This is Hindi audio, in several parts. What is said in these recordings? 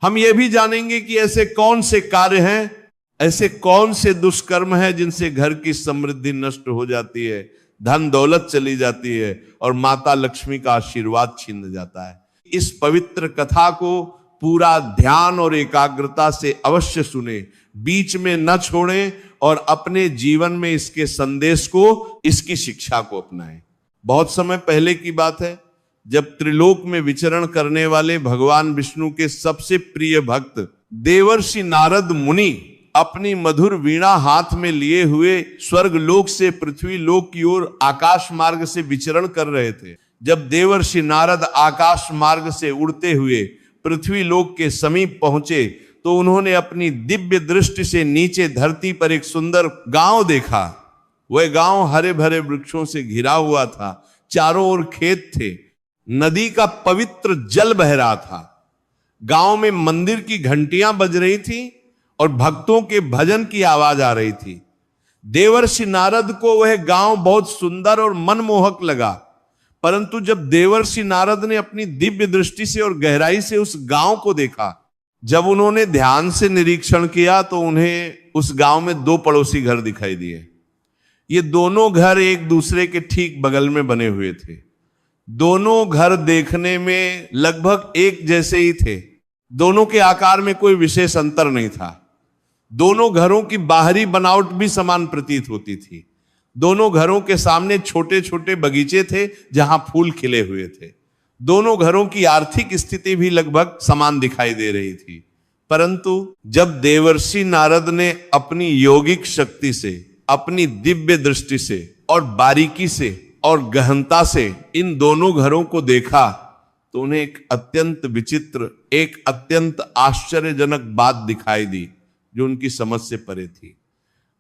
हम ये भी जानेंगे कि ऐसे कौन से कार्य हैं, ऐसे कौन से दुष्कर्म हैं जिनसे घर की समृद्धि नष्ट हो जाती है, धन दौलत चली जाती है और माता लक्ष्मी का आशीर्वाद छीन जाता है। इस पवित्र कथा को पूरा ध्यान और एकाग्रता से अवश्य सुने, बीच में न छोड़ें और अपने जीवन में इसके संदेश को, इसकी शिक्षा को अपनाएं। बहुत समय पहले की बात है, जब त्रिलोक में विचरण करने वाले भगवान विष्णु के सबसे प्रिय भक्त देवर्षि नारद मुनि अपनी मधुर वीणा हाथ में लिए हुए स्वर्ग लोक से पृथ्वी लोक की ओर आकाश मार्ग से विचरण कर रहे थे। जब देवर्षि नारद आकाश मार्ग से उड़ते हुए पृथ्वी लोक के समीप पहुंचे तो उन्होंने अपनी दिव्य दृष्टि से नीचे धरती पर एक सुंदर गांव देखा। वह गांव हरे भरे वृक्षों से घिरा हुआ था, चारों ओर खेत थे, नदी का पवित्र जल बह रहा था। गांव में मंदिर की घंटियां बज रही थी और भक्तों के भजन की आवाज आ रही थी। देवर्षि नारद को वह गांव बहुत सुंदर और मनमोहक लगा, परंतु जब देवर्षि नारद ने अपनी दिव्य दृष्टि से और गहराई से उस गांव को देखा, जब उन्होंने ध्यान से निरीक्षण किया तो उन्हें उस गांव में दो पड़ोसी घर दिखाई दिए। ये दोनों घर एक दूसरे के ठीक बगल में बने हुए थे। दोनों घर देखने में लगभग एक जैसे ही थे, दोनों के आकार में कोई विशेष अंतर नहीं था। दोनों घरों की बाहरी बनावट भी समान प्रतीत होती थी। दोनों घरों के सामने छोटे छोटे बगीचे थे जहां फूल खिले हुए थे। दोनों घरों की आर्थिक स्थिति भी लगभग समान दिखाई दे रही थी। परंतु जब देवर्षि नारद ने अपनी योगिक शक्ति से, अपनी दिव्य दृष्टि से और बारीकी से और गहनता से इन दोनों घरों को देखा तो उन्हें एक अत्यंत विचित्र, एक अत्यंत आश्चर्यजनक बात दिखाई दी जो उनकी समझ से परे थी।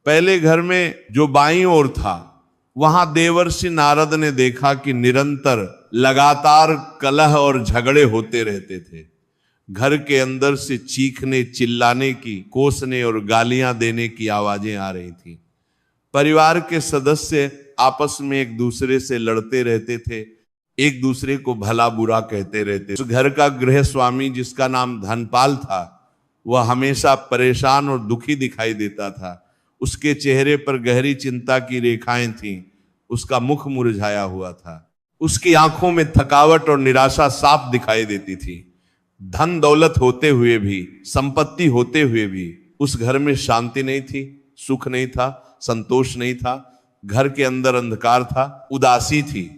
पहले घर में जो बाईं ओर था, वहां देवर्षि नारद ने देखा कि निरंतर लगातार कलह और झगड़े होते रहते थे। घर के अंदर से चीखने, चिल्लाने की, कोसने और गालियां देने की आवाजें आ रही थी। परिवार के सदस्य आपस में एक दूसरे से लड़ते रहते थे, एक दूसरे को भला बुरा कहते रहते। उस घर का गृह स्वामी, जिसका नाम धनपाल था, वह हमेशा परेशान और दुखी दिखाई देता था। उसके चेहरे पर गहरी चिंता की रेखाएं थीं। उसका मुख मुरझाया हुआ था। उसकी आंखों में थकावट और निराशा साफ दिखाई देती थी। धन दौलत होते हुए भी, संपत्ति होते हुए भी उस घर में शांति नहीं थी, सुख नहीं था, संतोष नहीं था। घर के अंदर अंधकार था, उदासी थी।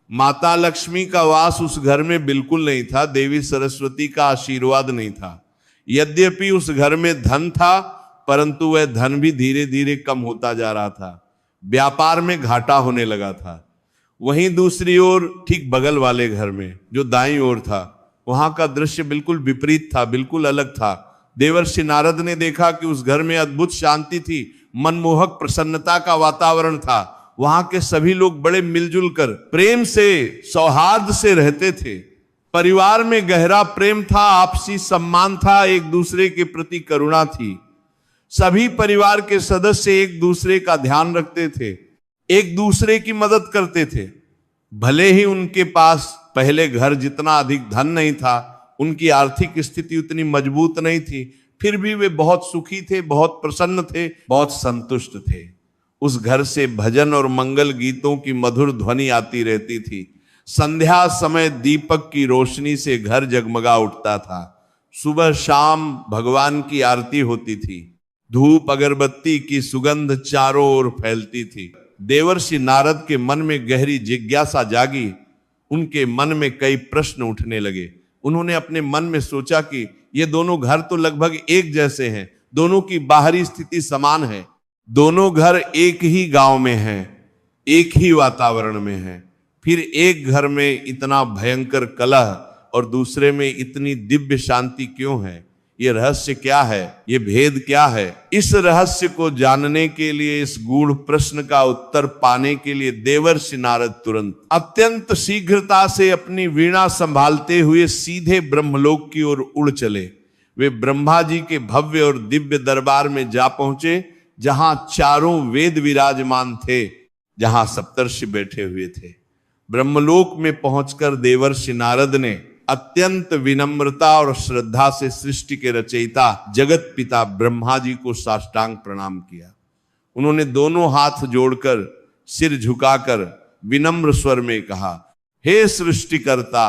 माता लक्ष्मी का वास उस घर में बिल्कुल नहीं था। देवी सरस्वती का आशीर्वाद नहीं था। यद्यपि उस घर में धन था, परंतु वह धन भी धीरे धीरे कम होता जा रहा था। व्यापार में घाटा होने लगा था। वहीं दूसरी ओर ठीक बगल वाले घर में, जो दाईं ओर था, वहां का दृश्य बिल्कुल विपरीत था, बिल्कुल अलग था। देवर्षि नारद ने देखा कि उस घर में अद्भुत शांति थी, मनमोहक प्रसन्नता का वातावरण था। वहां के सभी लोग बड़े मिलजुल कर प्रेम से, सौहार्द से रहते थे। परिवार में गहरा प्रेम था, आपसी सम्मान था, एक दूसरे के प्रति करुणा थी। सभी परिवार के सदस्य एक दूसरे का ध्यान रखते थे, एक दूसरे की मदद करते थे। भले ही उनके पास पहले घर जितना अधिक धन नहीं था, उनकी आर्थिक स्थिति उतनी मजबूत नहीं थी, फिर भी वे बहुत सुखी थे, बहुत प्रसन्न थे, बहुत संतुष्ट थे। उस घर से भजन और मंगल गीतों की मधुर ध्वनि आती रहती थी। संध्या समय दीपक की रोशनी से घर जगमगा उठता था। सुबह शाम भगवान की आरती होती थी। धूप अगरबत्ती की सुगंध चारों ओर फैलती थी। देवर्षि नारद के मन में गहरी जिज्ञासा जागी। उनके मन में कई प्रश्न उठने लगे। उन्होंने अपने मन में सोचा कि ये दोनों घर तो लगभग एक जैसे हैं, दोनों की बाहरी स्थिति समान है, दोनों घर एक ही गांव में हैं, एक ही वातावरण में हैं, फिर एक घर में इतना भयंकर कलह और दूसरे में इतनी दिव्य शांति क्यों है? ये रहस्य क्या है? ये भेद क्या है? इस रहस्य को जानने के लिए, इस गूढ़ प्रश्न का उत्तर पाने के लिए देवर्षि नारद तुरंत अत्यंत शीघ्रता से अपनी वीणा संभालते हुए सीधे ब्रह्मलोक की ओर उड़ चले। वे ब्रह्मा जी के भव्य और दिव्य दरबार में जा पहुंचे, जहां चारों वेद विराजमान थे, जहां सप्तर्षि बैठे हुए थे। ब्रह्मलोक में पहुंचकर देवर्षि नारद ने अत्यंत विनम्रता और श्रद्धा से सृष्टि के रचयिता जगत पिता ब्रह्मा जी को साष्टांग प्रणाम किया। उन्होंने दोनों हाथ जोड़कर सिर झुकाकर विनम्र स्वर में कहा, हे सृष्टिकर्ता,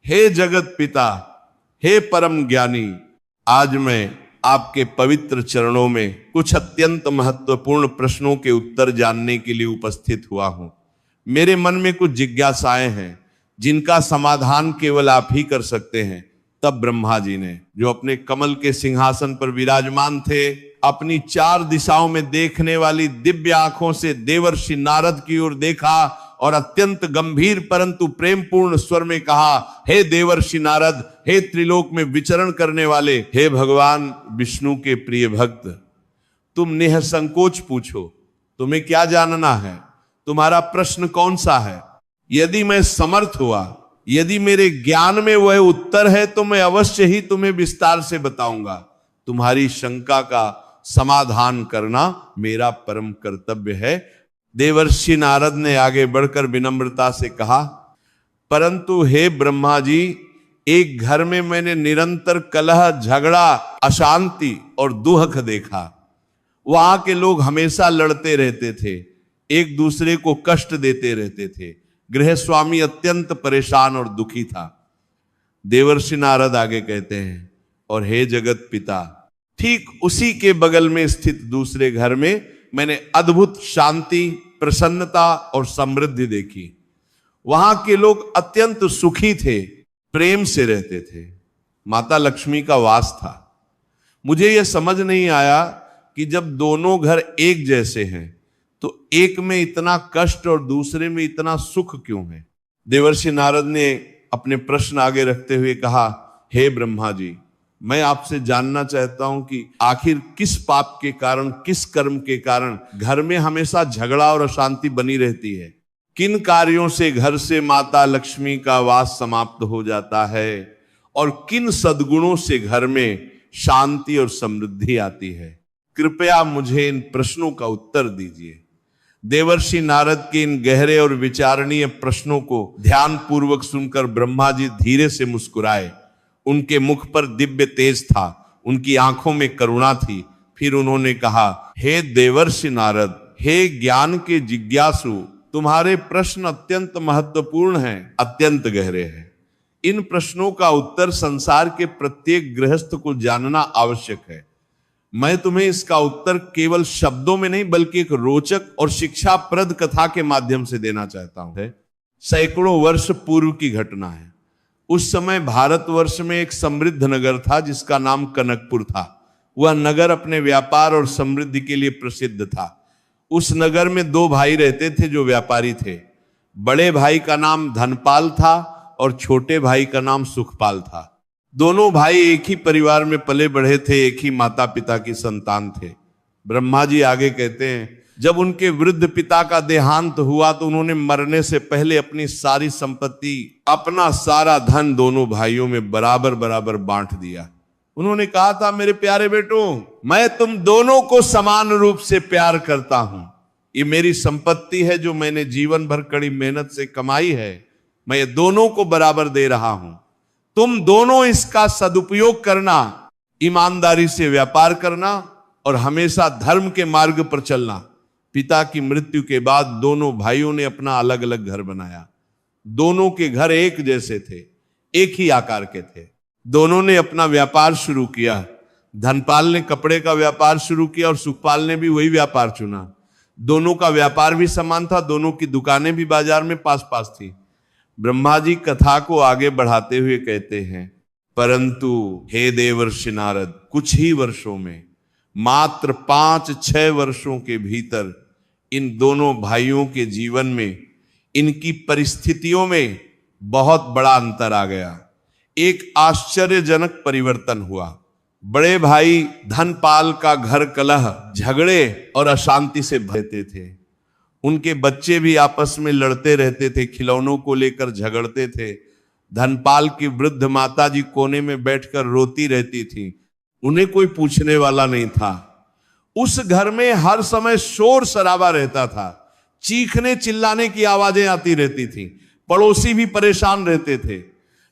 हे जगत पिता, हे परम ज्ञानी, आज मैं आपके पवित्र चरणों में कुछ अत्यंत महत्वपूर्ण प्रश्नों के उत्तर जानने के लिए उपस्थित हुआ हूं। मेरे मन में कुछ जिज्ञासाएं हैं जिनका समाधान केवल आप ही कर सकते हैं। तब ब्रह्मा जी ने, जो अपने कमल के सिंहासन पर विराजमान थे, अपनी 4 दिशाओं में देखने वाली दिव्य आंखों से देवर्षि नारद की ओर देखा और अत्यंत गंभीर परंतु प्रेमपूर्ण स्वर में कहा, हे देवर्षि नारद, हे त्रिलोक में विचरण करने वाले, हे भगवान विष्णु के प्रिय भक्त, तुम निःसंकोच पूछो, तुम्हें क्या जानना है, तुम्हारा प्रश्न कौन सा है। यदि मैं समर्थ हुआ, यदि मेरे ज्ञान में वह उत्तर है, तो मैं अवश्य ही तुम्हें विस्तार से बताऊंगा। तुम्हारी शंका का समाधान करना मेरा परम कर्तव्य है। देवर्षि नारद ने आगे बढ़कर विनम्रता से कहा, परंतु हे ब्रह्मा जी, एक घर में मैंने निरंतर कलह, झगड़ा, अशांति और दुख देखा। वहां के लोग हमेशा लड़ते रहते थे, एक दूसरे को कष्ट देते रहते थे। गृह स्वामी अत्यंत परेशान और दुखी था। देवर्षि नारद आगे कहते हैं, और हे जगत पिता, ठीक उसी के बगल में स्थित दूसरे घर में मैंने अद्भुत शांति, प्रसन्नता और समृद्धि देखी। वहां के लोग अत्यंत सुखी थे, प्रेम से रहते थे, माता लक्ष्मी का वास था। मुझे यह समझ नहीं आया कि जब दोनों घर एक जैसे हैं तो एक में इतना कष्ट और दूसरे में इतना सुख क्यों है। देवर्षि नारद ने अपने प्रश्न आगे रखते हुए कहा, हे ब्रह्मा जी, मैं आपसे जानना चाहता हूं कि आखिर किस पाप के कारण, किस कर्म के कारण घर में हमेशा झगड़ा और अशांति बनी रहती है। किन कार्यों से घर से माता लक्ष्मी का वास समाप्त हो जाता है और किन सद्गुणों से घर में शांति और समृद्धि आती है। कृपया मुझे इन प्रश्नों का उत्तर दीजिए। देवर्षि नारद के इन गहरे और विचारणीय प्रश्नों को ध्यान पूर्वक सुनकर ब्रह्मा जी धीरे से मुस्कुराए। उनके मुख पर दिव्य तेज था, उनकी आंखों में करुणा थी। फिर उन्होंने कहा, हे देवर्षि नारद, हे ज्ञान के जिज्ञासु, तुम्हारे प्रश्न अत्यंत महत्वपूर्ण हैं, अत्यंत गहरे हैं। इन प्रश्नों का उत्तर संसार के प्रत्येक गृहस्थ को जानना आवश्यक है। मैं तुम्हें इसका उत्तर केवल शब्दों में नहीं बल्कि एक रोचक और शिक्षाप्रद कथा के माध्यम से देना चाहता हूं। सैकड़ों वर्ष पूर्व की घटना है। उस समय भारतवर्ष में एक समृद्ध नगर था जिसका नाम कनकपुर था। वह नगर अपने व्यापार और समृद्धि के लिए प्रसिद्ध था। उस नगर में 2 भाई रहते थे जो व्यापारी थे। बड़े भाई का नाम धनपाल था और छोटे भाई का नाम सुखपाल था। दोनों भाई एक ही परिवार में पले बढ़े थे, एक ही माता पिता की संतान थे। ब्रह्मा जी आगे कहते हैं, जब उनके वृद्ध पिता का देहांत हुआ तो उन्होंने मरने से पहले अपनी सारी संपत्ति, अपना सारा धन दोनों भाइयों में बराबर बराबर बांट दिया। उन्होंने कहा था, मेरे प्यारे बेटों, मैं तुम दोनों को समान रूप से प्यार करता हूं। ये मेरी संपत्ति है जो मैंने जीवन भर कड़ी मेहनत से कमाई है। मैं ये दोनों को बराबर दे रहा हूं। तुम दोनों इसका सदुपयोग करना, ईमानदारी से व्यापार करना और हमेशा धर्म के मार्ग पर चलना। पिता की मृत्यु के बाद दोनों भाइयों ने अपना अलग अलग घर बनाया। दोनों के घर एक जैसे थे, एक ही आकार के थे। दोनों ने अपना व्यापार शुरू किया। धनपाल ने कपड़े का व्यापार शुरू किया और सुखपाल ने भी वही व्यापार चुना। दोनों का व्यापार भी समान था, दोनों की दुकानें भी बाजार में पास पास थी। ब्रह्मा जी कथा को आगे बढ़ाते हुए कहते हैं, परंतु हे देवर्षि नारद, कुछ ही वर्षों में, मात्र 5-6 वर्षों के भीतर इन दोनों भाइयों के जीवन में, इनकी परिस्थितियों में बहुत बड़ा अंतर आ गया। एक आश्चर्यजनक परिवर्तन हुआ। बड़े भाई धनपाल का घर कलह, झगड़े और अशांति से भरते थे। उनके बच्चे भी आपस में लड़ते रहते थे, खिलौनों को लेकर झगड़ते थे। धनपाल की वृद्ध माता जी कोने में बैठकर रोती रहती थी। उन्हें कोई पूछने वाला नहीं था। उस घर में हर समय शोर शराबा रहता था, चीखने चिल्लाने की आवाजें आती रहती थी। पड़ोसी भी परेशान रहते थे।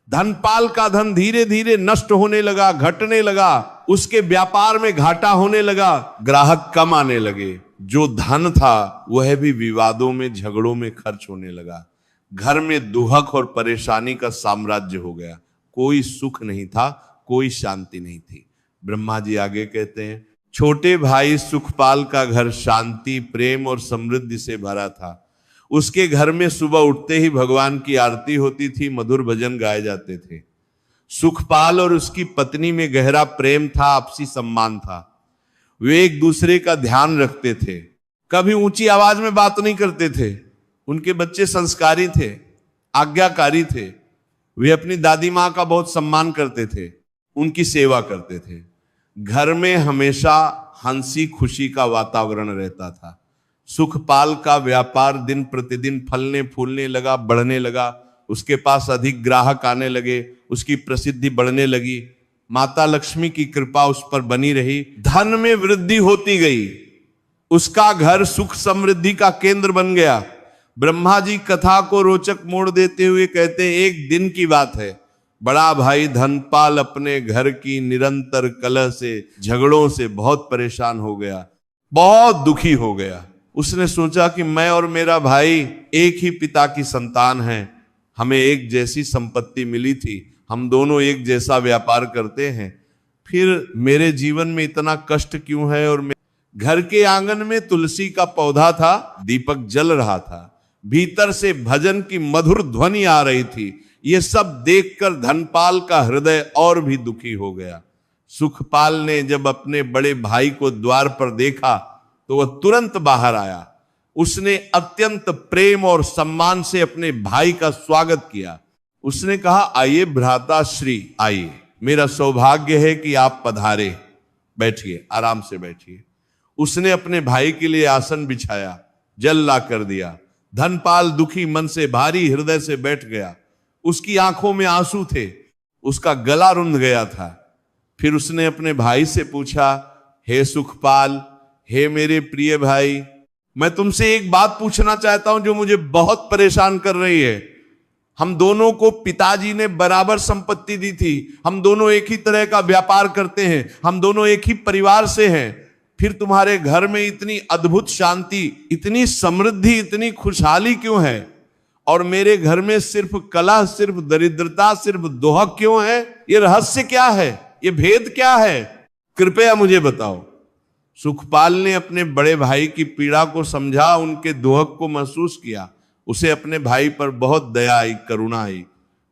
धनपाल का धन धीरे धीरे नष्ट होने लगा, घटने लगा, उसके व्यापार में घाटा होने लगा, ग्राहक कम आने लगे, जो धन था वह भी विवादों में, झगड़ों में खर्च होने लगा। घर में दुहक और परेशानी का साम्राज्य हो गया, कोई सुख नहीं था, कोई शांति नहीं थी। ब्रह्मा जी आगे कहते हैं, छोटे भाई सुखपाल का घर शांति, प्रेम और समृद्धि से भरा था। उसके घर में सुबह उठते ही भगवान की आरती होती थी, मधुर भजन गाए जाते थे। सुखपाल और उसकी पत्नी में गहरा प्रेम था, आपसी सम्मान था। वे एक दूसरे का ध्यान रखते थे, कभी ऊंची आवाज में बात नहीं करते थे। उनके बच्चे संस्कारी थे, आज्ञाकारी थे। वे अपनी दादी माँ का बहुत सम्मान करते थे, उनकी सेवा करते थे। घर में हमेशा हंसी खुशी का वातावरण रहता था। सुखपाल का व्यापार दिन प्रतिदिन फलने फूलने लगा, बढ़ने लगा। उसके पास अधिक ग्राहक आने लगे, उसकी प्रसिद्धि बढ़ने लगी। माता लक्ष्मी की कृपा उस पर बनी रही, धन में वृद्धि होती गई। उसका घर सुख समृद्धि का केंद्र बन गया। ब्रह्मा जी कथा को रोचक मोड़ देते हुए कहते, एक दिन की बात है, बड़ा भाई धनपाल अपने घर की निरंतर कलह से, झगड़ों से बहुत परेशान हो गया, बहुत दुखी हो गया। उसने सोचा कि मैं और मेरा भाई एक ही पिता की संतान हैं, हमें एक जैसी संपत्ति मिली थी, हम दोनों एक जैसा व्यापार करते हैं, फिर मेरे जीवन में इतना कष्ट क्यों है। और घर के आंगन में तुलसी का पौधा था, दीपक जल रहा था, भीतर से भजन की मधुर ध्वनि आ रही थी। यह सब देखकर धनपाल का हृदय और भी दुखी हो गया। सुखपाल ने जब अपने बड़े भाई को द्वार पर देखा तो वह तुरंत बाहर आया। उसने अत्यंत प्रेम और सम्मान से अपने भाई का स्वागत किया। उसने कहा, आइए भ्राता श्री, आइए, मेरा सौभाग्य है कि आप पधारे, बैठिए, आराम से बैठिए। उसने अपने भाई के लिए आसन बिछाया, जल ला कर दिया। धनपाल दुखी मन से, भारी हृदय से बैठ गया। उसकी आंखों में आंसू थे, उसका गला रुंध गया था। फिर उसने अपने भाई से पूछा, हे सुखपाल, हे मेरे प्रिय भाई, मैं तुमसे एक बात पूछना चाहता हूं जो मुझे बहुत परेशान कर रही है। हम दोनों को पिताजी ने बराबर संपत्ति दी थी, हम दोनों एक ही तरह का व्यापार करते हैं, हम दोनों एक ही परिवार से हैं, फिर तुम्हारे घर में इतनी अद्भुत शांति, इतनी समृद्धि, इतनी खुशहाली क्यों है, और मेरे घर में सिर्फ कलह, सिर्फ दरिद्रता, सिर्फ दोहक क्यों है? ये रहस्य क्या है? ये भेद क्या है? कृपया मुझे बताओ। सुखपाल ने अपने बड़े भाई की पीड़ा को समझा, उनके दोहक को महसूस किया। उसे अपने भाई पर बहुत दया आई, करुणा आई।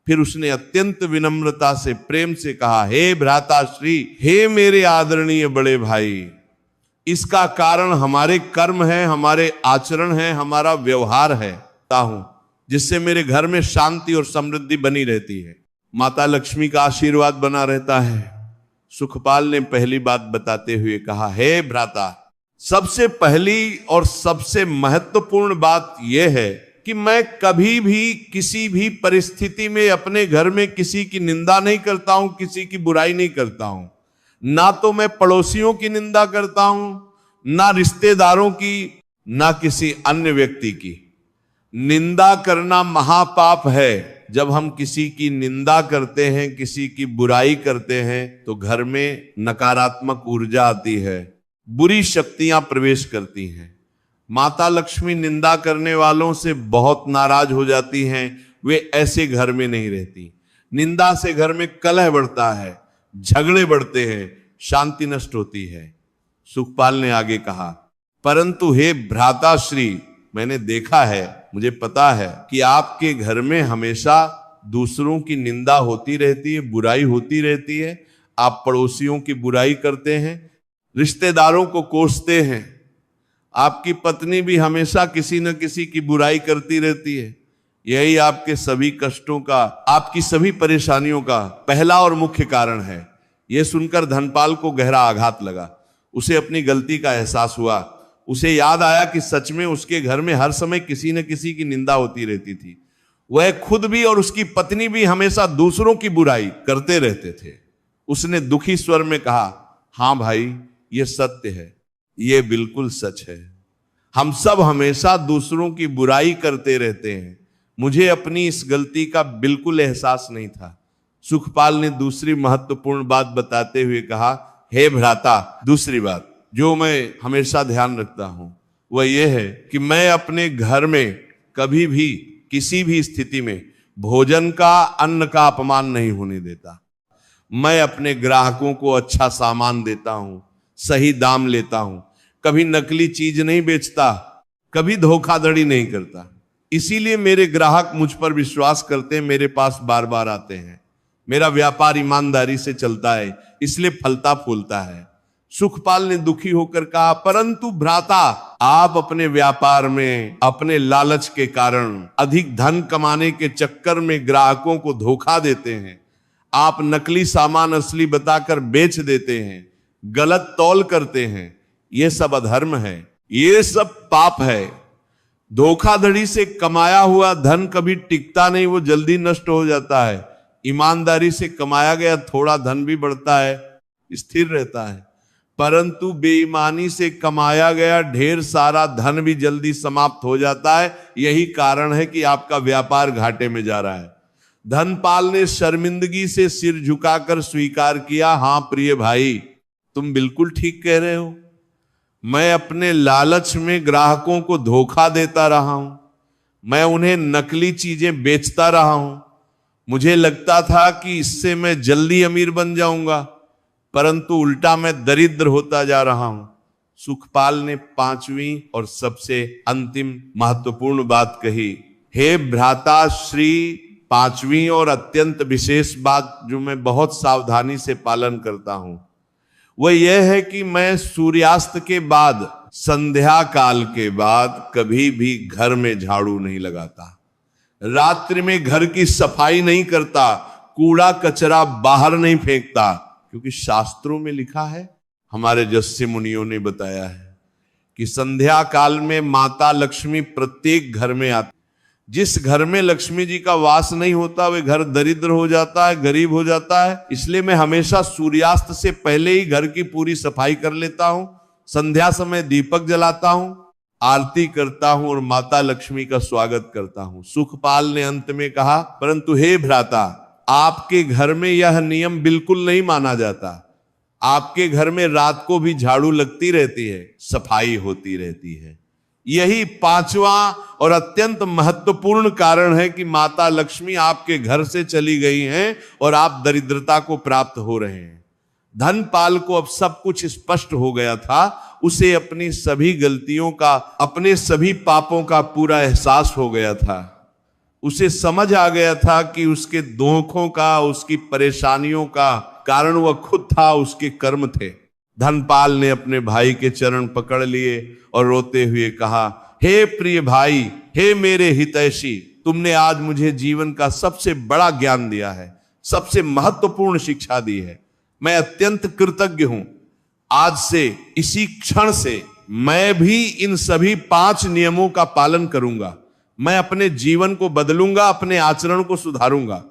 फिर उसने अत्यंत विनम्रता से, प्रेम से कहा, हे भ्राता श्री, हे मेरे आदरणीय बड़े भाई, इसका कारण हमारे कर्म है, हमारे आचरण है, हमारा व्यवहार है, जिससे मेरे घर में शांति और समृद्धि बनी रहती है, माता लक्ष्मी का आशीर्वाद बना रहता है। सुखपाल ने पहली बात बताते हुए कहा, हे भ्राता, सबसे पहली और सबसे महत्वपूर्ण बात यह है कि मैं कभी भी किसी भी परिस्थिति में अपने घर में किसी की निंदा नहीं करता हूं, किसी की बुराई नहीं करता हूं। ना तो मैं पड़ोसियों की निंदा करता हूं, ना रिश्तेदारों की, ना किसी अन्य व्यक्ति की। निंदा करना महापाप है। जब हम किसी की निंदा करते हैं, किसी की बुराई करते हैं, तो घर में नकारात्मक ऊर्जा आती है, बुरी शक्तियां प्रवेश करती हैं। माता लक्ष्मी निंदा करने वालों से बहुत नाराज हो जाती हैं, वे ऐसे घर में नहीं रहती। निंदा से घर में कलह बढ़ता है, झगड़े बढ़ते हैं, शांति नष्ट होती है। सुखपाल ने आगे कहा, परंतु हे भ्राताश्री, मैंने देखा है, मुझे पता है कि आपके घर में हमेशा दूसरों की निंदा होती रहती है, बुराई होती रहती है। आप पड़ोसियों की बुराई करते हैं, रिश्तेदारों को कोसते हैं। आपकी पत्नी भी हमेशा किसी न किसी की बुराई करती रहती है। यही आपके सभी कष्टों का, आपकी सभी परेशानियों का पहला और मुख्य कारण है। यह सुनकर धनपाल को गहरा आघात लगा। उसे अपनी गलती का एहसास हुआ। उसे याद आया कि सच में उसके घर में हर समय किसी न किसी की निंदा होती रहती थी। वह खुद भी और उसकी पत्नी भी हमेशा दूसरों की बुराई करते रहते थे। उसने दुखी स्वर में कहा, हाँ भाई, यह सत्य है, यह बिल्कुल सच है। हम सब हमेशा दूसरों की बुराई करते रहते हैं। मुझे अपनी इस गलती का बिल्कुल एहसास नहीं था। सुखपाल ने दूसरी महत्वपूर्ण बात बताते हुए कहा, हे भ्राता, दूसरी बात जो मैं हमेशा ध्यान रखता हूं वह यह है कि मैं अपने घर में कभी भी किसी भी स्थिति में भोजन का, अन्न का अपमान नहीं होने देता। मैं अपने ग्राहकों को अच्छा सामान देता हूं, सही दाम लेता हूं, कभी नकली चीज नहीं बेचता, कभी धोखाधड़ी नहीं करता। इसीलिए मेरे ग्राहक मुझ पर विश्वास करते हैं, मेरे पास बार बार आते हैं। मेरा व्यापार ईमानदारी से चलता है, इसलिए फलता फूलता है। सुखपाल ने दुखी होकर कहा, परंतु भ्राता, आप अपने व्यापार में अपने लालच के कारण, अधिक धन कमाने के चक्कर में ग्राहकों को धोखा देते हैं। आप नकली सामान असली बताकर बेच देते हैं, गलत तौल करते हैं। यह सब अधर्म है, ये सब पाप है। धोखाधड़ी से कमाया हुआ धन कभी टिकता नहीं, वो जल्दी नष्ट हो जाता है। ईमानदारी से कमाया गया थोड़ा धन भी बढ़ता है, स्थिर रहता है, परंतु बेईमानी से कमाया गया ढेर सारा धन भी जल्दी समाप्त हो जाता है। यही कारण है कि आपका व्यापार घाटे में जा रहा है। धनपाल ने शर्मिंदगी से सिर झुकाकर स्वीकार किया, हां प्रिय भाई, तुम बिल्कुल ठीक कह रहे हो। मैं अपने लालच में ग्राहकों को धोखा देता रहा हूं, मैं उन्हें नकली चीजें बेचता रहा हूं। मुझे लगता था कि इससे मैं जल्दी अमीर बन जाऊंगा, परंतु उल्टा मैं दरिद्र होता जा रहा हूं। सुखपाल ने पांचवी और सबसे अंतिम महत्वपूर्ण बात कही, हे भ्राता श्री, पांचवी और अत्यंत विशेष बात जो मैं बहुत सावधानी से पालन करता हूं वह यह है कि मैं सूर्यास्त के बाद, संध्या काल के बाद कभी भी घर में झाड़ू नहीं लगाता, रात्रि में घर की सफाई नहीं करता, कूड़ा कचरा बाहर नहीं फेंकता, क्योंकि शास्त्रों में लिखा है, हमारे जस्सी मुनियों ने बताया है कि संध्या काल में माता लक्ष्मी प्रत्येक घर में आती। जिस घर में लक्ष्मी जी का वास नहीं होता वह घर दरिद्र हो जाता है, गरीब हो जाता है। इसलिए मैं हमेशा सूर्यास्त से पहले ही घर की पूरी सफाई कर लेता हूं, संध्या समय दीपक जलाता हूं, आरती करता हूं और माता लक्ष्मी का स्वागत करता हूं। सुखपाल ने अंत में कहा, परंतु हे भ्राता, आपके घर में यह नियम बिल्कुल नहीं माना जाता। आपके घर में रात को भी झाड़ू लगती रहती है, सफाई होती रहती है। यही पांचवा और अत्यंत महत्वपूर्ण कारण है कि माता लक्ष्मी आपके घर से चली गई हैं और आप दरिद्रता को प्राप्त हो रहे हैं। धनपाल को अब सब कुछ स्पष्ट हो गया था। उसे अपनी सभी गलतियों का, अपने सभी पापों का पूरा एहसास हो गया था। उसे समझ आ गया था कि उसके धोखों का, उसकी परेशानियों का कारण वह खुद था, उसके कर्म थे। धनपाल ने अपने भाई के चरण पकड़ लिए और रोते हुए कहा, हे प्रिय भाई, हे मेरे हितैषी, तुमने आज मुझे जीवन का सबसे बड़ा ज्ञान दिया है, सबसे महत्वपूर्ण शिक्षा दी है। मैं अत्यंत कृतज्ञ हूं। आज से, इसी क्षण से मैं भी इन सभी 5 नियमों का पालन करूंगा। मैं अपने जीवन को बदलूंगा, अपने आचरण को सुधारूंगा।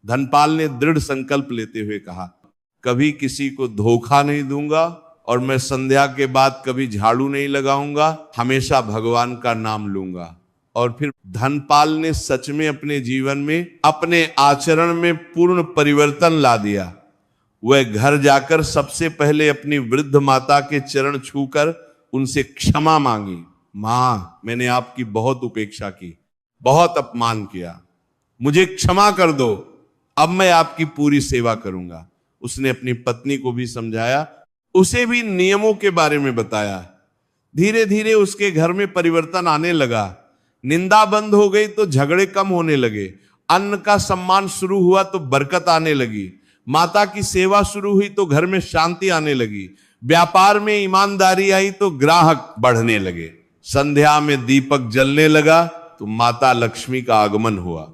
धनपाल ने दृढ़ संकल्प लेते हुए कहा, कभी किसी को धोखा नहीं दूंगा और मैं संध्या के बाद कभी झाड़ू नहीं लगाऊंगा, हमेशा भगवान का नाम लूंगा। और फिर धनपाल ने सच में अपने जीवन में, अपने आचरण में पूर्ण परिवर्तन ला दिया। वह घर जाकर सबसे पहले अपनी वृद्ध माता के चरण छूकर उनसे क्षमा मांगी। मां, मैंने आपकी बहुत उपेक्षा की, बहुत अपमान किया, मुझे क्षमा कर दो, अब मैं आपकी पूरी सेवा करूंगा। उसने अपनी पत्नी को भी समझाया, उसे भी नियमों के बारे में बताया। धीरे धीरे उसके घर में परिवर्तन आने लगा। निंदा बंद हो गई तो झगड़े कम होने लगे। अन्न का सम्मान शुरू हुआ तो बरकत आने लगी। माता की सेवा शुरू हुई तो घर में शांति आने लगी। व्यापार में ईमानदारी आई तो ग्राहक बढ़ने लगे। संध्या में दीपक जलने लगा तो माता लक्ष्मी का आगमन हुआ।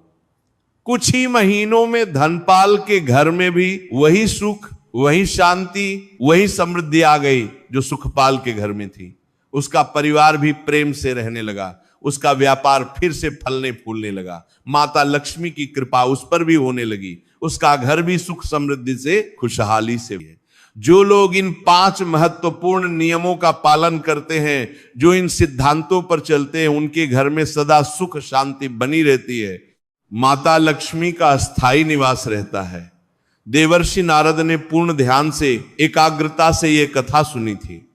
कुछ ही महीनों में धनपाल के घर में भी वही सुख, वही शांति, वही समृद्धि आ गई जो सुखपाल के घर में थी। उसका परिवार भी प्रेम से रहने लगा। उसका व्यापार फिर से फलने फूलने लगा। माता लक्ष्मी की कृपा उस पर भी होने लगी। उसका घर भी सुख समृद्धि से, खुशहाली से है। जो लोग इन 5 महत्वपूर्ण नियमों का पालन करते हैं, जो इन सिद्धांतों पर चलते हैं, उनके घर में सदा सुख शांति बनी रहती है। माता लक्ष्मी का स्थायी निवास रहता है। देवर्षि नारद ने पूर्ण ध्यान से, एकाग्रता से यह कथा सुनी थी।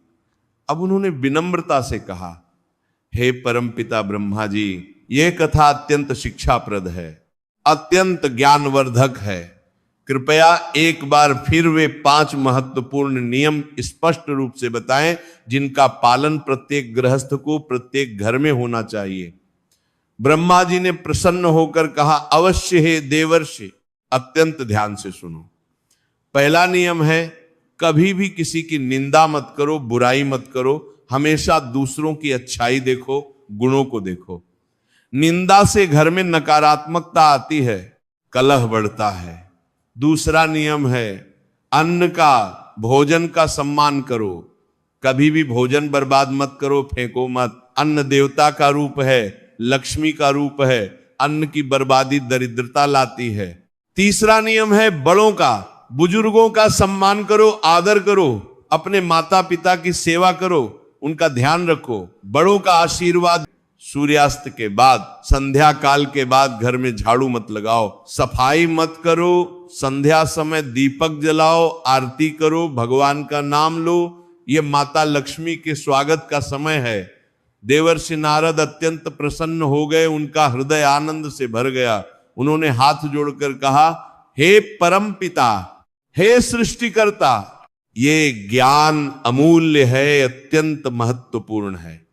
अब उन्होंने विनम्रता से कहा, हे परमपिता ब्रह्मा जी, यह कथा अत्यंत शिक्षाप्रद है, अत्यंत ज्ञानवर्धक है। कृपया एक बार फिर वे 5 महत्वपूर्ण नियम स्पष्ट रूप से बताएं, जिनका पालन प्रत्येक गृहस्थ को प्रत्येक घर में होना चाहिए। ब्रह्मा जी ने प्रसन्न होकर कहा, अवश्य हे देवर्षि, अत्यंत ध्यान से सुनो। पहला नियम है, कभी भी किसी की निंदा मत करो, बुराई मत करो, हमेशा दूसरों की अच्छाई देखो, गुणों को देखो। निंदा से घर में नकारात्मकता आती है, कलह बढ़ता है। दूसरा नियम है, अन्न का, भोजन का सम्मान करो, कभी भी भोजन बर्बाद मत करो, फेंको मत। अन्न देवता का रूप है, लक्ष्मी का रूप है, अन्न की बर्बादी दरिद्रता लाती है। तीसरा नियम है, बड़ों का, बुजुर्गों का सम्मान करो, आदर करो, अपने माता पिता की सेवा करो, उनका ध्यान रखो। बड़ों का आशीर्वाद। सूर्यास्त के बाद, संध्या काल के बाद घर में झाड़ू मत लगाओ, सफाई मत करो, संध्या समय दीपक जलाओ, आरती करो, भगवान का नाम लो। ये माता लक्ष्मी के स्वागत का समय है। देवर्षि नारद अत्यंत प्रसन्न हो गए, उनका हृदय आनंद से भर गया। उन्होंने हाथ जोड़कर कहा, हे परम पिता, हे सृष्टिकर्ता, ये ज्ञान अमूल्य है, अत्यंत महत्वपूर्ण है।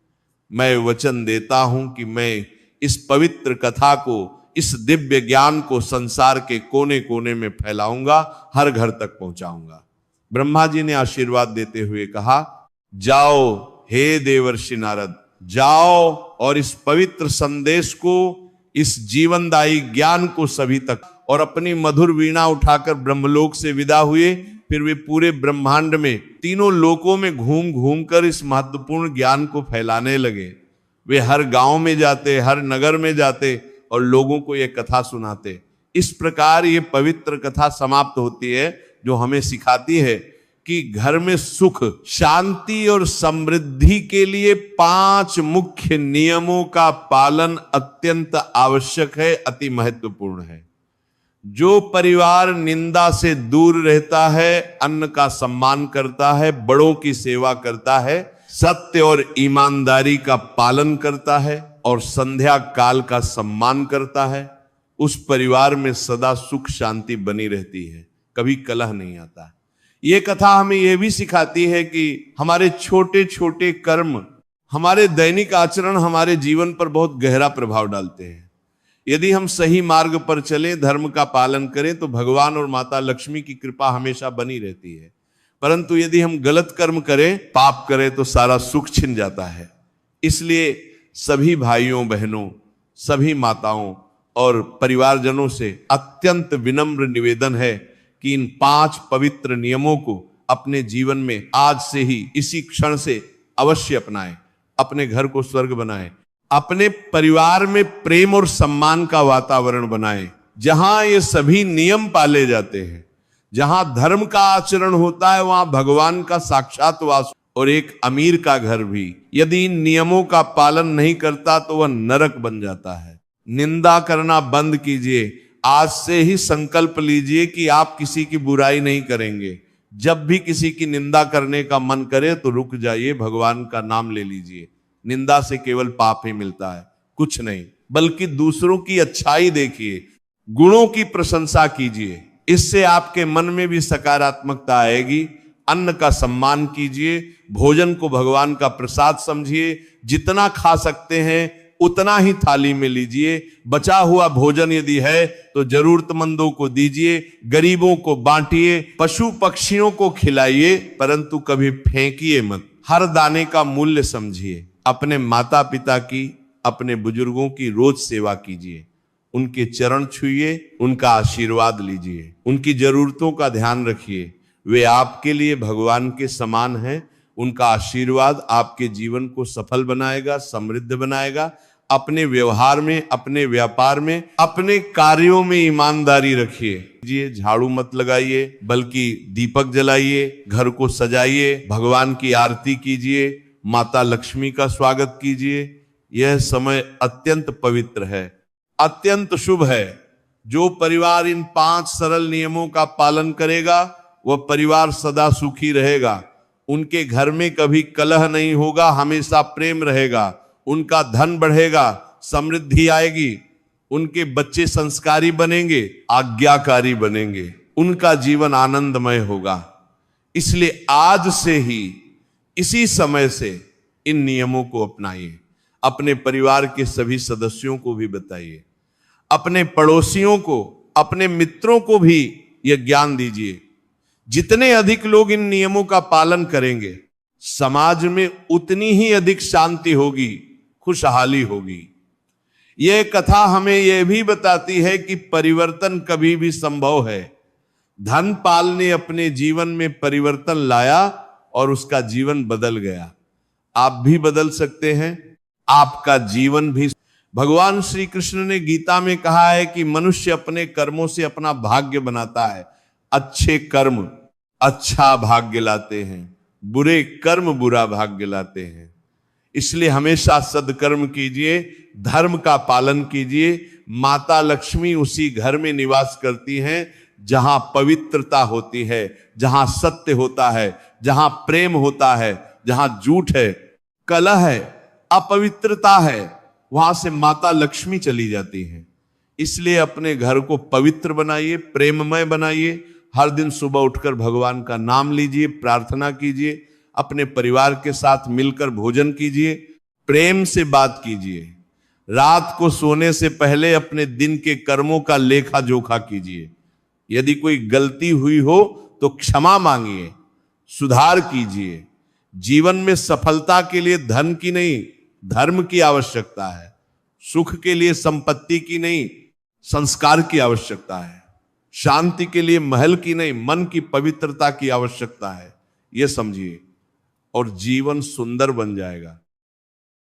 मैं वचन देता हूं कि मैं इस पवित्र कथा को, इस दिव्य ज्ञान को संसार के कोने कोने में फैलाऊंगा, हर घर तक पहुंचाऊंगा। ब्रह्मा जी ने आशीर्वाद देते हुए कहा, जाओ हे देवर्षि नारद, जाओ और इस पवित्र संदेश को, इस जीवनदायी ज्ञान को सभी तक। और अपनी मधुर वीणा उठाकर ब्रह्मलोक से विदा हुए। फिर वे पूरे ब्रह्मांड में, तीनों लोकों में घूम घूम कर इस महत्वपूर्ण ज्ञान को फैलाने लगे। वे हर गांव में जाते, हर नगर में जाते और लोगों को यह कथा सुनाते। इस प्रकार ये पवित्र कथा समाप्त होती है, जो हमें सिखाती है कि घर में सुख, शांति और समृद्धि के लिए 5 मुख्य नियमों का पालन अत्यंत आवश्यक है, अति महत्वपूर्ण है। जो परिवार निंदा से दूर रहता है, अन्न का सम्मान करता है, बड़ों की सेवा करता है, सत्य और ईमानदारी का पालन करता है और संध्या काल का सम्मान करता है, उस परिवार में सदा सुख शांति बनी रहती है, कभी कलह नहीं आता। ये कथा हमें यह भी सिखाती है कि हमारे छोटे छोटे कर्म, हमारे दैनिक आचरण हमारे जीवन पर बहुत गहरा प्रभाव डालते हैं। यदि हम सही मार्ग पर चलें, धर्म का पालन करें, तो भगवान और माता लक्ष्मी की कृपा हमेशा बनी रहती है। परंतु यदि हम गलत कर्म करें, पाप करें, तो सारा सुख छिन जाता है। इसलिए सभी भाइयों बहनों, सभी माताओं और परिवारजनों से अत्यंत विनम्र निवेदन है कि इन 5 पवित्र नियमों को अपने जीवन में आज से ही, इसी क्षण से अवश्य अपनाएं। अपने घर को स्वर्ग बनाएं, अपने परिवार में प्रेम और सम्मान का वातावरण बनाएं, जहां ये सभी नियम पाले जाते हैं। जहां धर्म का आचरण होता है, वहां भगवान का साक्षात वास। और एक अमीर का घर भी यदि इन नियमों का पालन नहीं करता तो वह नरक बन जाता है। निंदा करना बंद कीजिए। आज से ही संकल्प लीजिए कि आप किसी की बुराई नहीं करेंगे। जब भी किसी की निंदा करने का मन करे तो रुक जाइए, भगवान का नाम ले लीजिए। निंदा से केवल पाप ही मिलता है, कुछ नहीं, बल्कि दूसरों की अच्छाई देखिए, गुणों की प्रशंसा कीजिए। इससे आपके मन में भी सकारात्मकता आएगी। अन्न का सम्मान कीजिए, भोजन को भगवान का प्रसाद समझिए। जितना खा सकते हैं उतना ही थाली में लीजिए। बचा हुआ भोजन यदि है तो जरूरतमंदों को दीजिए, गरीबों को बांटिए, पशु पक्षियों को खिलाइए, परंतु कभी फेंकिए मत। हर दाने का मूल्य समझिए। अपने माता पिता की, अपने बुजुर्गों की रोज सेवा कीजिए, उनके चरण छुइए, उनका आशीर्वाद लीजिए, उनकी जरूरतों का ध्यान रखिए। वे आपके लिए भगवान के समान हैं। उनका आशीर्वाद आपके जीवन को सफल बनाएगा, समृद्ध बनाएगा। अपने व्यवहार में, अपने व्यापार में, अपने कार्यों में ईमानदारी रखिए। झाड़ू मत लगाइए, बल्कि दीपक जलाइए, घर को सजाइए, भगवान की आरती कीजिए, माता लक्ष्मी का स्वागत कीजिए। यह समय अत्यंत पवित्र है। अत्यंत शुभ है। जो परिवार इन 5 सरल नियमों का पालन करेगा वह परिवार सदा सुखी रहेगा। उनके घर में कभी कलह नहीं होगा, हमेशा प्रेम रहेगा, उनका धन बढ़ेगा, समृद्धि आएगी, उनके बच्चे संस्कारी बनेंगे, आज्ञाकारी बनेंगे, उनका जीवन आनंदमय होगा। इसलिए आज से ही, इसी समय से इन नियमों को अपनाइए। अपने परिवार के सभी सदस्यों को भी बताइए, अपने पड़ोसियों को, अपने मित्रों को भी यह ज्ञान दीजिए। जितने अधिक लोग इन नियमों का पालन करेंगे, समाज में उतनी ही अधिक शांति होगी, खुशहाली होगी। यह कथा हमें यह भी बताती है कि परिवर्तन कभी भी संभव है। धनपाल ने अपने जीवन में परिवर्तन लाया और उसका जीवन बदल गया। आप भी बदल सकते हैं, आपका जीवन भी। भगवान श्री कृष्ण ने गीता में कहा है कि मनुष्य अपने कर्मों से अपना भाग्य बनाता है। अच्छे कर्म अच्छा भाग्य लाते हैं, बुरे कर्म बुरा भाग्य लाते हैं। इसलिए हमेशा सद्कर्म कीजिए, धर्म का पालन कीजिए। माता लक्ष्मी उसी घर में निवास करती हैं जहां पवित्रता होती है, जहां सत्य होता है, जहां प्रेम होता है, जहां झूठ है, कलह है, अपवित्रता है, वहां से माता लक्ष्मी चली जाती हैं। इसलिए अपने घर को पवित्र बनाइए, प्रेममय बनाइए। हर दिन सुबह उठकर भगवान का नाम लीजिए, प्रार्थना कीजिए, अपने परिवार के साथ मिलकर भोजन कीजिए, प्रेम से बात कीजिए। रात को सोने से पहले अपने दिन के कर्मों का लेखा जोखा कीजिए। यदि कोई गलती हुई हो तो क्षमा मांगिए, सुधार कीजिए। जीवन में सफलता के लिए धन की नहीं, धर्म की आवश्यकता है। सुख के लिए संपत्ति की नहीं, संस्कार की आवश्यकता है। शांति के लिए महल की नहीं, मन की पवित्रता की आवश्यकता है। यह समझिए और जीवन सुंदर बन जाएगा।